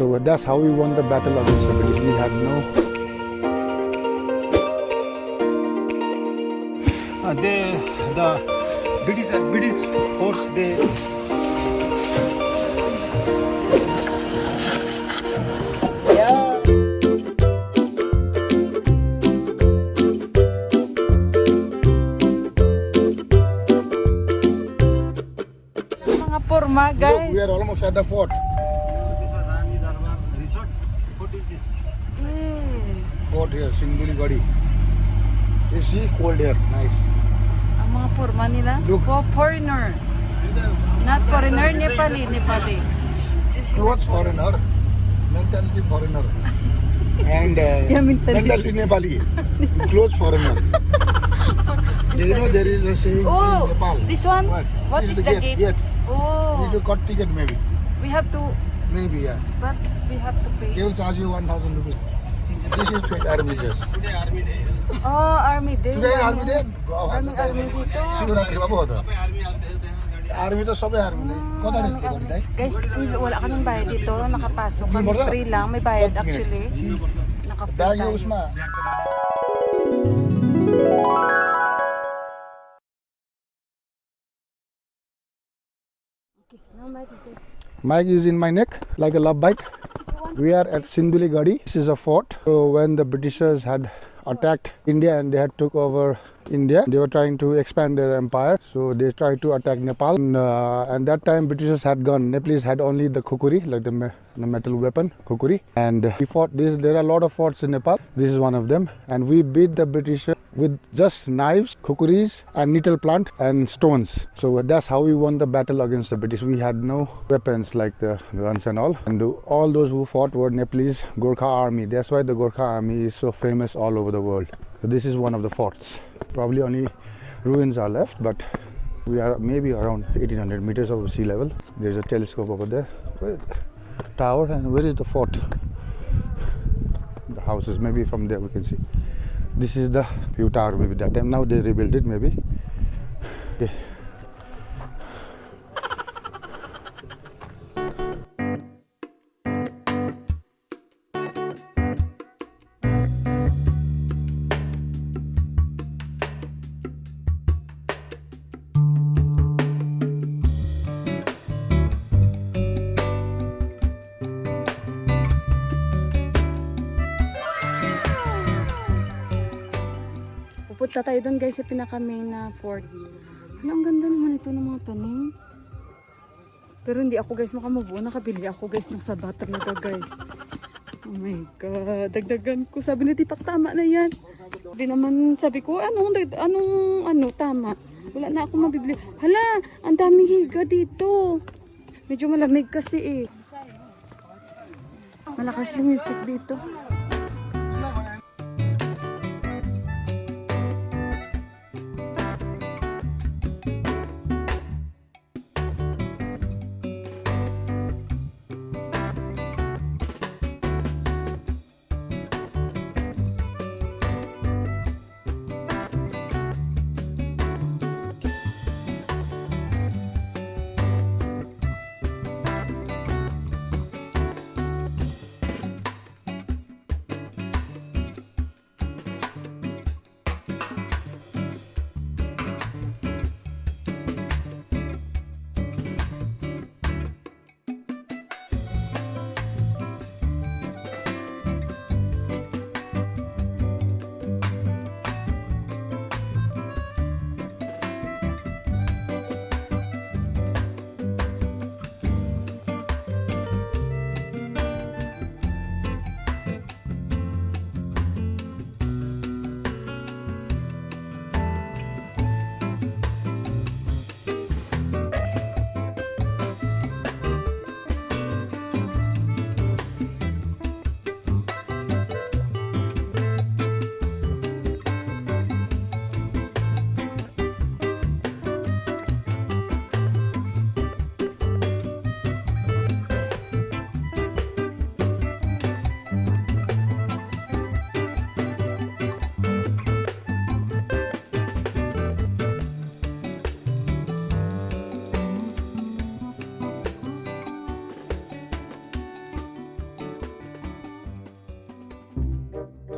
So that's how we won the battle against the British. We had no. The British force, they Mga porma, Look, guys. we are almost at the fort. Fort here, Sindhuli Gadi. You see, cold air, nice. Ang mga porma nila. Look. For foreigner. Not foreigner, Nepali. Clothes foreigner, mentality foreigner, and Yeah, mentality. mentality Nepali. Clothes foreigner. You know there is a saying Oh, in Nepal. this one? What This is the gate? Gate. You Oh, need to cut ticket maybe. we have to, Maybe, yeah. but we have to They pay. will charge you 1,000 rupees. This is paid army dress. Oh, army day. Today army day. Army dito. Shivratri बाबु हो त आर्मी त सबै आर्मी नै कता रिस्क गर्ने दाइ Guys, wala kaming bayad dito. Nakapasok kami. Hindi mo Free lang. May bayad actually. Naka-free bag tayo. उसमा Mic is in my neck like a love bite. We are at Sindhuli Gadi. This is a fort. So when the Britishers had attacked India and they had took over India, they were trying to expand their empire. So they tried to attack Nepal. And that time Britishers had gone. Nepalese had only the kukuri, like the metal weapon, kukuri. And we fought this. There are a lot of forts in Nepal. This is one of them. And we beat the Britishers with just knives, kukuris, and nettle plant and stones. So that's how we won the battle against the British. We had no weapons like the guns and all. And all those who fought were Nepalese Gorkha army. That's why the Gorkha army is so famous all over the world. So this is one of the forts. Probably only ruins are left, but we are maybe around 1800 meters above sea level. There's a telescope over there. Tower, and where is the fort? The houses, maybe from there we can see. This is the view tower, maybe that time. Now they rebuilt it, maybe. Okay. Pupunta tayo doon guys sa pinaka-main na fort. Ano, ang ganda naman ito ng mga tanim. Pero hindi ako guys makamubo. Nakabili ako guys ng saba talaga guys. Oh my god. Dagdagan ko. Sabi ni Tipak tama na yan. Sabi ko anong tama. Wala na ako mabibili. Hala, ang daming higa dito. Medyo malamig kasi eh. Malakas yung music dito.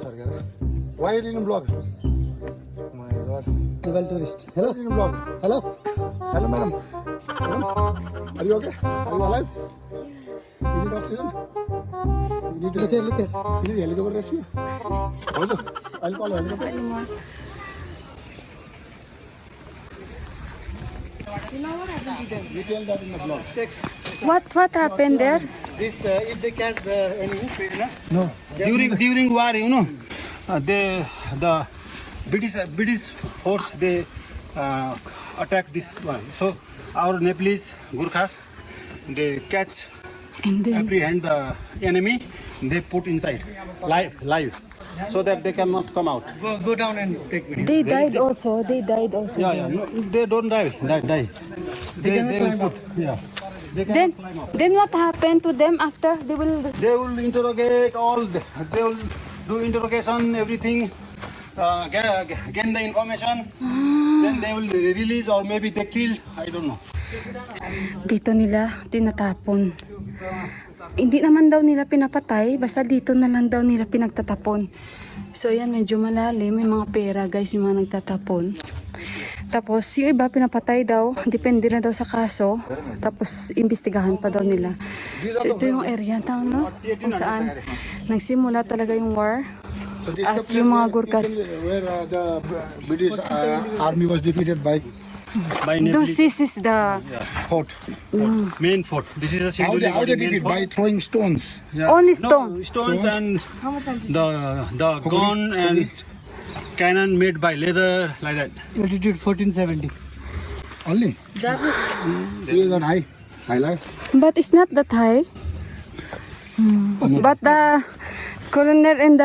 Why are you in vlog? My God. Legal tourist. Hello. Why are you in vlog? Hello. Hello, madam. Madam, are you okay? Are you alive? You need oxygen? You need Look here, look here. you need helicopter rescue? Also, I'll call a helicopter. Ano mo? You tell that in the vlog. Check. What happened there? This if they catch the enemy prisoner. No. During war, you know, the British force they attack this one. So our Nepalese Gurkhas they catch And then, apprehend the enemy. They put inside live, so that they cannot come out. Go down and take video. they died also. They died also. Yeah. No, they don't die. Die. They will put. Yeah. They can Then what happened to them after? They will interrogate all. They will do interrogation, everything. Gain the information. Then they will release or maybe they kill. I don't know. dito nila tinatapon. Hindi naman daw nila pinapatay, basta dito na lang daw nila pinagtatapon. So yan, medyo malalim, may mga pera guys, yung mga nagtatapon. Tapos yung iba pinapatay daw, depende na daw sa kaso. Tapos imbestigahan pa daw nila. So ito yung area na, no? Kung saan nagsimula talaga yung war. So this At is the place yung mga where- Gurkhas. where the British army was defeated by By This Nepalese is the fort. main fort. This is a How Sinduli they main defeat? fort. By throwing stones. Yeah. Only No, stone. stones and the gun and cannon made by leather like that. Altitude 1470. Only. You are high. High life. But it's not that high. But the colonel and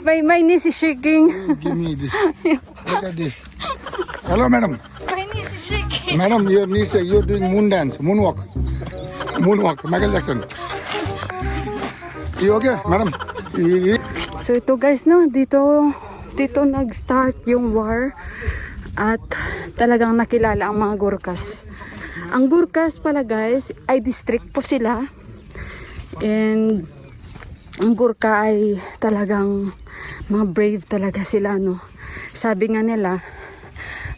my niece is shaking. Give me this. Look at this. Hello, madam. My niece is shaking. Madam, your niece, you're doing moon dance, moonwalk. Moonwalk, Michael Jackson. You okay, madam? So ito guys, no, dito nag-start yung war at talagang nakilala ang mga Gurkhas. Ang Gurkhas pala guys ay district po sila. And ang Gurkha ay talagang mga brave talaga sila, no. Sabi nga nila,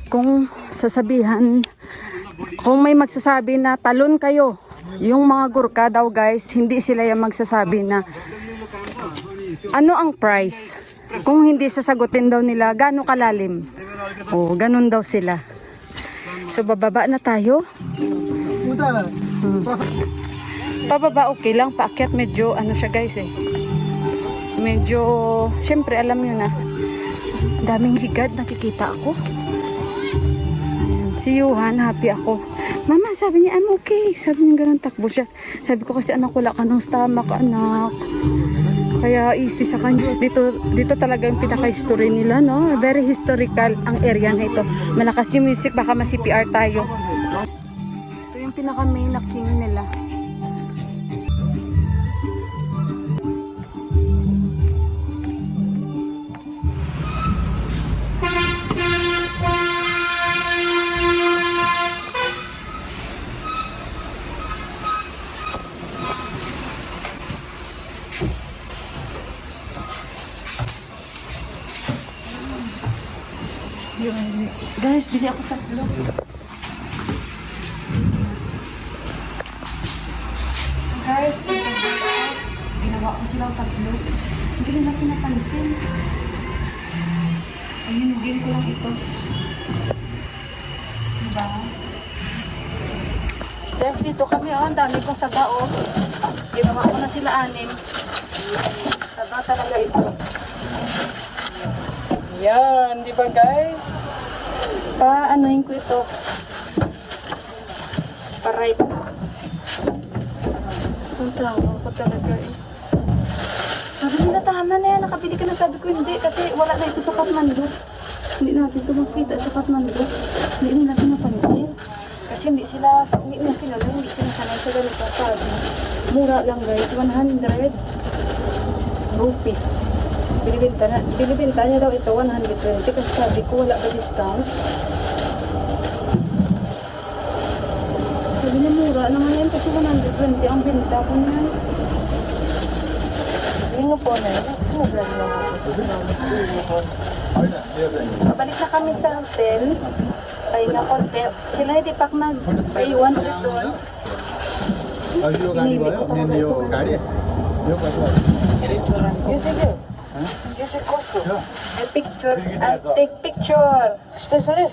kung may magsasabi na talon kayo, yung mga Gurkha daw guys, hindi sila yung magsasabi na ano ang price. Kung hindi sasagutin daw nila, gaano kalalim. O, ganun daw sila. So, bababa na tayo. Pababa okay lang, paakyat medyo ano siya guys eh. Medyo, syempre alam nyo na, daming higad nakikita ako. Ayan, si Johan, happy ako. Mama, sabi niya, I'm okay. Sabi niya ganun, takbo siya. Sabi ko kasi anak, wala ka ng stomach, anak. Kaya easy sa kanya. Dito talaga yung pinaka-history nila, no? Very historical ang area na ito. Malakas yung music, baka ma-CPR tayo. Ito yung pinaka-main na king nila. Guys, bili ako tatlo. Guys, ginawa ko silang tatlo. Hindi nila pinapansin. Ayun, hugin ko lang ito. Diba? Guys, dito kami, oh, ang dami kong saba, oh. Ginawa ko na sila 6. Saba talaga ito. Yan, di ba guys? Paanohin ko ito. Pa-right. Ang tawa ko talaga eh. Sabi nila tama na yan, nakabili ka na. Sabi ko hindi kasi wala na ito sa Kathmandu. Hindi natin ito makita sa Kathmandu. Hindi nila pinapansin. Kasi hindi nila pinalo, hindi sila sanay sa ganito. Sabi, mura lang guys, 100 rupees. Binibenta niya daw ito 120 kasi sabi ko wala pa discount. Sabi niya mura naman yan kasi 120 ang binta ko niyan. Yun po na yun. Mura lang ako. Pabalik na kami sa hotel. Pahinga konti. Sila hindi pa nag-iwan ulit doon. Pinili ko talaga ito guys. I take picture. Especially.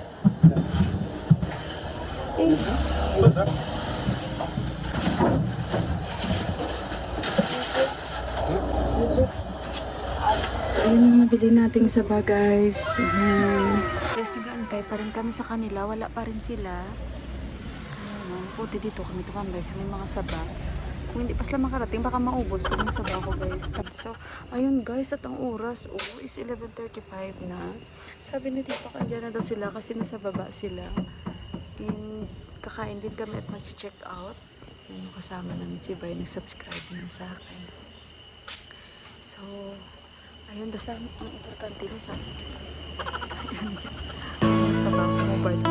So, ayun yung nabili nating saba, guys. Ayan. Guys, nag-aantay pa rin kami sa kanila. Wala pa rin sila. Ayan, puti dito kami tumambay sa may mga saba. Kung hindi pa sila makarating, baka maubos yung saba ko, guys. So, ayun, guys, at ang oras, is 11:35 na. Sabi ni Tito, andyan na daw sila kasi nasa baba sila. And kakain din kami at mag-check out. Yung kasama namin si Bay, nag-subscribe din sa akin. So, ayun, basta ang importante na sa akin. Sa bang mobile.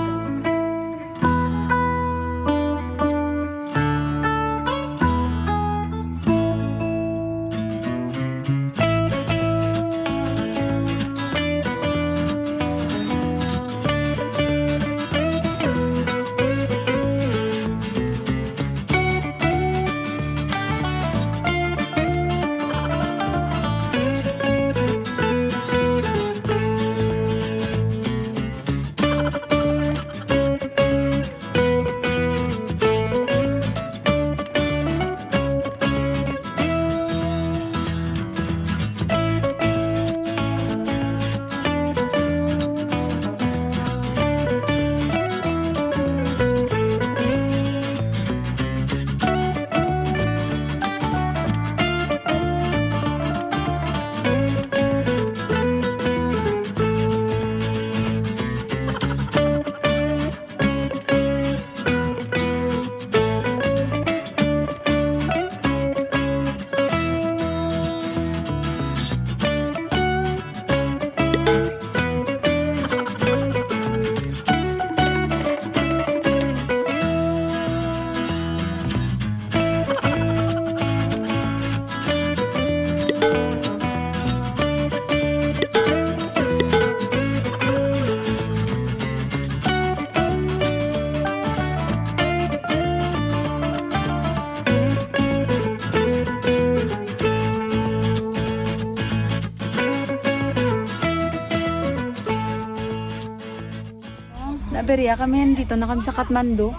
Naberia kami dito na kami sa Kathmandu.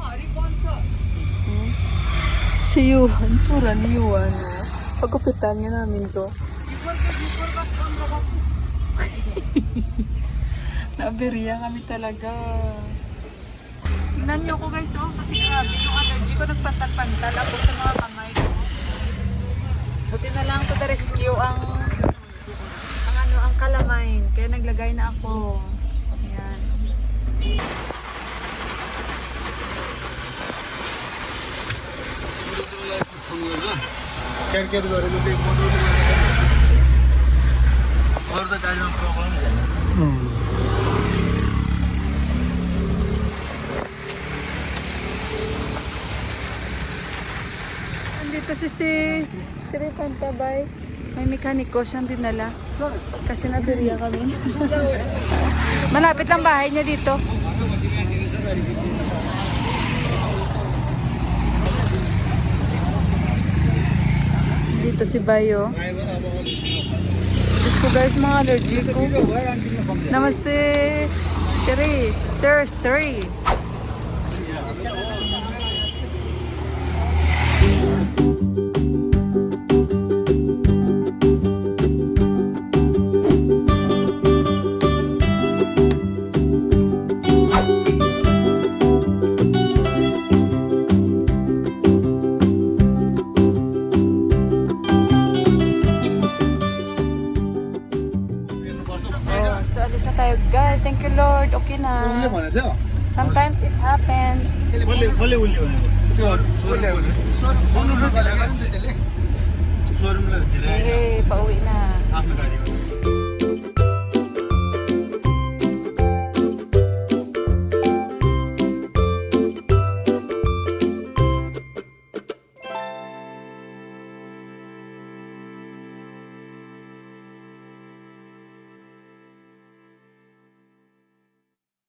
Si Yuan, tsura ni Yuan. Pagupitan niya namin to. Naberia kami talaga. Tingnan niyo ako guys, kasi grabe yung allergy ko, nagpantal-pantal ako sa mga kamay ko. Buti na lang to the rescue ang calamine, kaya naglagay na ako. Ayan. Andito si Sri Pantabay. May mekaniko siyang dinala. Kasi nabiriya kami. Malapit lang bahay niya dito. Dito si Bayo. Diyos ko guys, mga allergy ko. Namaste. Siri. So, alis na tayo guys. Thank you Lord. Okay na. Sometimes it's happened.